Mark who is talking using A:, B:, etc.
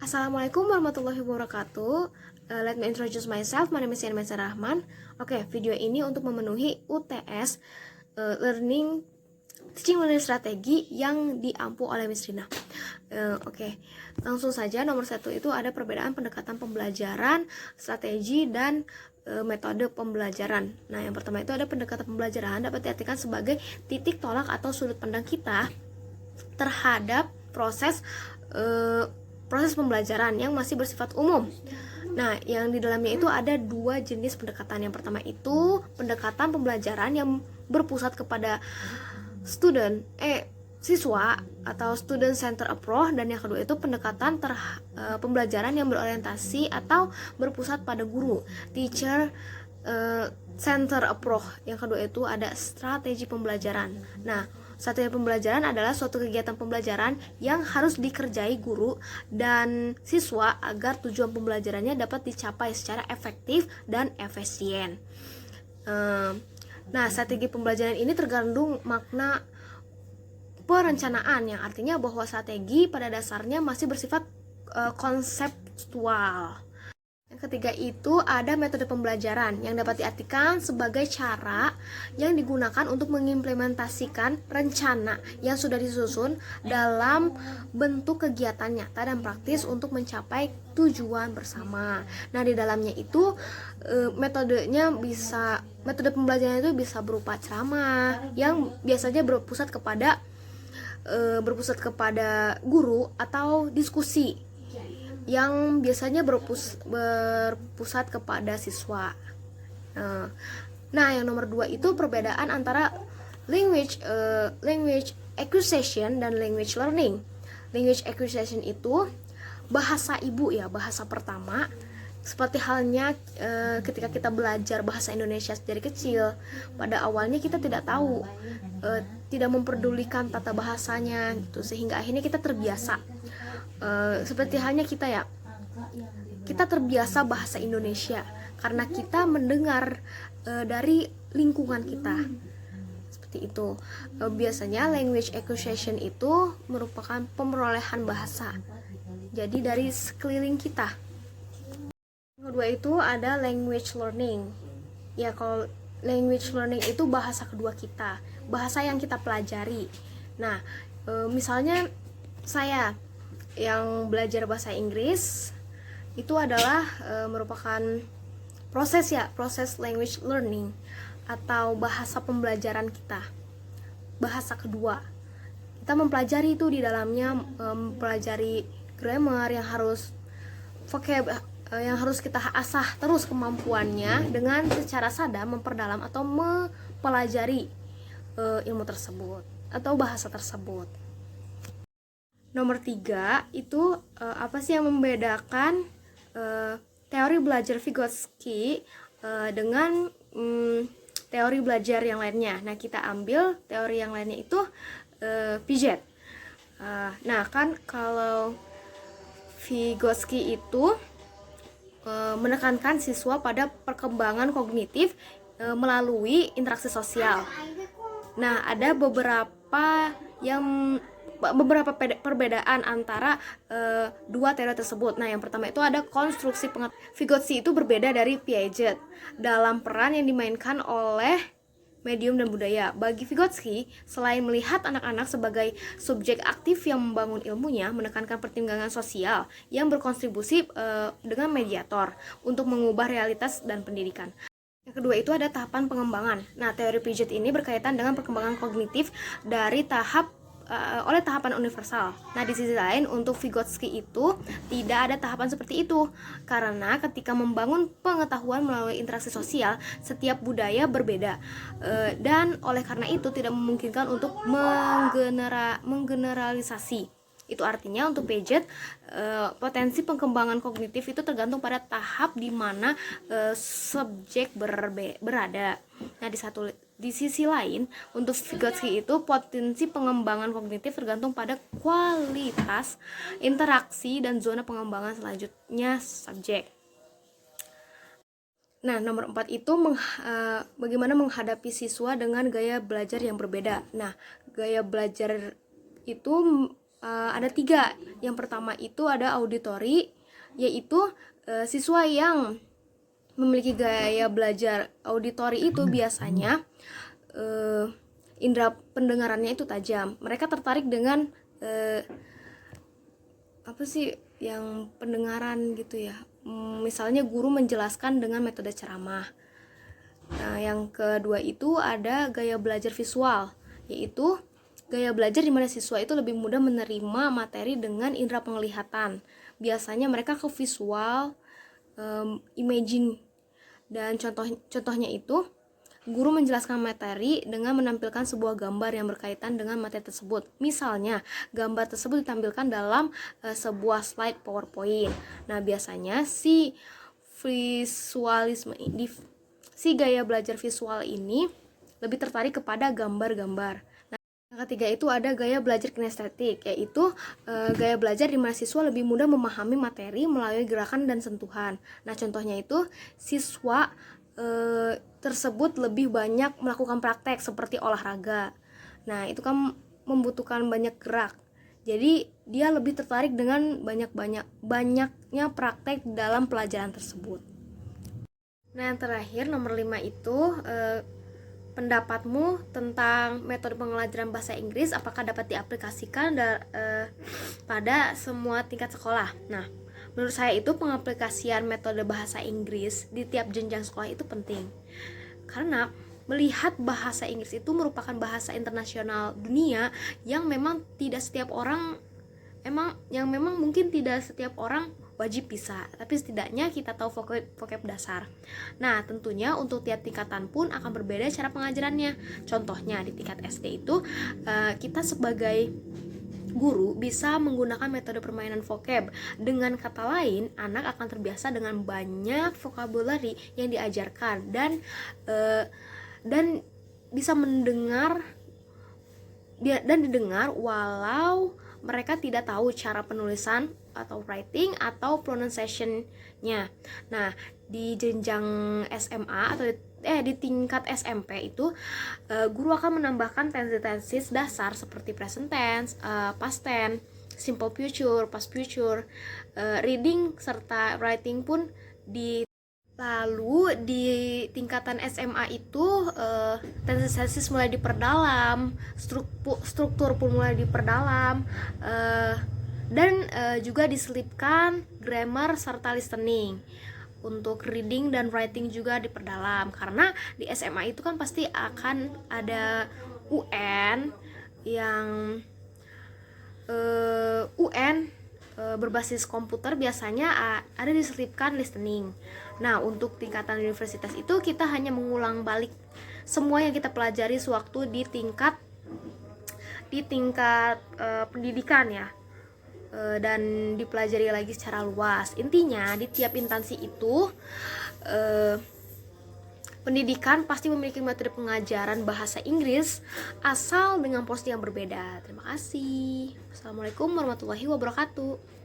A: Assalamualaikum warahmatullahi wabarakatuh. Let me introduce myself. My name is Yan Maisa Rahman. Oke, video ini untuk memenuhi UTS Teaching Learning Strategi yang diampu oleh Miss Rina. Oke, langsung saja. Nomor 1 itu ada perbedaan pendekatan pembelajaran, strategi, dan metode pembelajaran. Nah, yang pertama itu ada pendekatan pembelajaran dapat diartikan sebagai titik tolak atau sudut pandang kita terhadap proses pembelajaran yang masih bersifat umum. Nah, yang di dalamnya itu ada dua jenis pendekatan. Yang pertama itu pendekatan pembelajaran yang berpusat kepada siswa atau student center approach, dan yang kedua itu pendekatan pembelajaran yang berorientasi atau berpusat pada guru, teacher center approach. Yang kedua itu ada strategi pembelajaran. Nah, strategi pembelajaran adalah suatu kegiatan pembelajaran yang harus dikerjai guru dan siswa agar tujuan pembelajarannya dapat dicapai secara efektif dan efisien. Nah, strategi pembelajaran ini terkandung makna perencanaan, yang artinya bahwa strategi pada dasarnya masih bersifat konseptual. Yang ketiga itu ada metode pembelajaran yang dapat diartikan sebagai cara yang digunakan untuk mengimplementasikan rencana yang sudah disusun dalam bentuk kegiatan nyata dan praktis untuk mencapai tujuan bersama. Nah, di dalamnya itu metode pembelajaran itu bisa berupa ceramah yang biasanya berpusat kepada guru, atau diskusi yang biasanya berpusat kepada siswa. Nah, yang nomor 2 itu perbedaan antara language acquisition dan language learning. Language acquisition itu bahasa ibu, ya, bahasa pertama. Seperti halnya ketika kita belajar bahasa Indonesia dari kecil, pada awalnya kita tidak tahu, tidak memperdulikan tata bahasanya gitu, sehingga akhirnya kita terbiasa. Seperti halnya kita terbiasa bahasa Indonesia karena kita mendengar dari lingkungan kita. Seperti itu. Biasanya language acquisition itu merupakan pemerolehan bahasa, jadi dari sekeliling kita. Yang kedua itu ada language learning. Ya, kalau language learning itu bahasa kedua kita, bahasa yang kita pelajari. Nah, misalnya saya yang belajar bahasa Inggris itu adalah merupakan proses language learning atau bahasa pembelajaran kita, bahasa kedua. Kita mempelajari itu, di dalamnya mempelajari grammar yang harus yang harus kita asah terus kemampuannya dengan secara sadar memperdalam atau mempelajari ilmu tersebut atau bahasa tersebut. Nomor 3 itu apa sih yang membedakan teori belajar Vygotsky dengan teori belajar yang lainnya. Nah, kita ambil teori yang lainnya itu Piaget. Nah, kan kalau Vygotsky itu menekankan siswa pada perkembangan kognitif melalui interaksi sosial. Nah, ada beberapa perbedaan antara dua teori tersebut. Nah, yang pertama itu ada konstruksi pengetahuan. Vygotsky itu berbeda dari Piaget dalam peran yang dimainkan oleh medium dan budaya. Bagi Vygotsky, selain melihat anak-anak sebagai subjek aktif yang membangun ilmunya, menekankan pertimbangan sosial yang berkontribusi dengan mediator untuk mengubah realitas dan pendidikan. Yang kedua itu ada tahapan pengembangan. Nah, teori Piaget ini berkaitan dengan perkembangan kognitif dari oleh tahapan universal. Nah, di sisi lain untuk Vygotsky itu tidak ada tahapan seperti itu, karena ketika membangun pengetahuan melalui interaksi sosial, setiap budaya berbeda, dan oleh karena itu tidak memungkinkan untuk menggeneralisasi. Itu artinya untuk Piaget potensi pengembangan kognitif itu tergantung pada tahap di mana subjek berada. Nah, di sisi lain untuk Vygotsky itu potensi pengembangan kognitif tergantung pada kualitas interaksi dan zona pengembangan selanjutnya subjek. Nah, nomor 4 itu bagaimana menghadapi siswa dengan gaya belajar yang berbeda. Nah, gaya belajar itu ada 3. Yang pertama itu ada auditori, yaitu siswa yang memiliki gaya belajar auditori itu biasanya indera pendengarannya itu tajam. Mereka tertarik dengan apa sih yang pendengaran gitu ya. Misalnya guru menjelaskan dengan metode ceramah. Nah, yang kedua itu ada gaya belajar visual, yaitu gaya belajar di mana siswa itu lebih mudah menerima materi dengan indera penglihatan. Biasanya mereka ke visual, imaging, dan contohnya itu guru menjelaskan materi dengan menampilkan sebuah gambar yang berkaitan dengan materi tersebut. Misalnya, gambar tersebut ditampilkan dalam sebuah slide PowerPoint. Nah, biasanya si gaya belajar visual ini lebih tertarik kepada gambar-gambar. Nah, yang ketiga itu ada gaya belajar kinestetik, yaitu gaya belajar di mana siswa lebih mudah memahami materi melalui gerakan dan sentuhan. Nah, contohnya itu siswa tersebut lebih banyak melakukan praktek seperti olahraga. Nah, itu kan membutuhkan banyak gerak. Jadi dia lebih tertarik dengan banyaknya praktek dalam pelajaran tersebut. Nah, yang terakhir nomor 5 itu pendapatmu tentang metode pembelajaran bahasa Inggris apakah dapat diaplikasikan pada semua tingkat sekolah. Nah, menurut saya itu pengaplikasian metode bahasa Inggris di tiap jenjang sekolah itu penting. Karena melihat bahasa Inggris itu merupakan bahasa internasional dunia yang memang mungkin tidak setiap orang wajib bisa, tapi setidaknya kita tahu vocab dasar. Nah, tentunya untuk tiap tingkatan pun akan berbeda cara pengajarannya. Contohnya di tingkat SD itu kita sebagai guru bisa menggunakan metode permainan vocab. Dengan kata lain, anak akan terbiasa dengan banyak vocabulary yang diajarkan dan bisa mendengar dan didengar walau mereka tidak tahu cara penulisan atau writing atau pronunciation-nya. Nah, di jenjang SMA atau di tingkat SMP itu guru akan menambahkan tense dasar seperti present tense, past tense, simple future, past future, reading serta writing pun lalu di tingkatan SMA itu tense mulai diperdalam, struktur pun mulai diperdalam, dan juga diselipkan grammar serta listening. Untuk reading dan writing juga diperdalam, karena di SMA itu kan pasti akan ada UN yang berbasis komputer, biasanya ada diselipkan listening. Nah, untuk tingkatan universitas itu kita hanya mengulang balik semua yang kita pelajari sewaktu di tingkat pendidikan ya, dan dipelajari lagi secara luas. Intinya di tiap instansi itu pendidikan pasti memiliki metode pengajaran bahasa Inggris asal dengan porsi yang berbeda. Terima kasih. Assalamualaikum warahmatullahi wabarakatuh.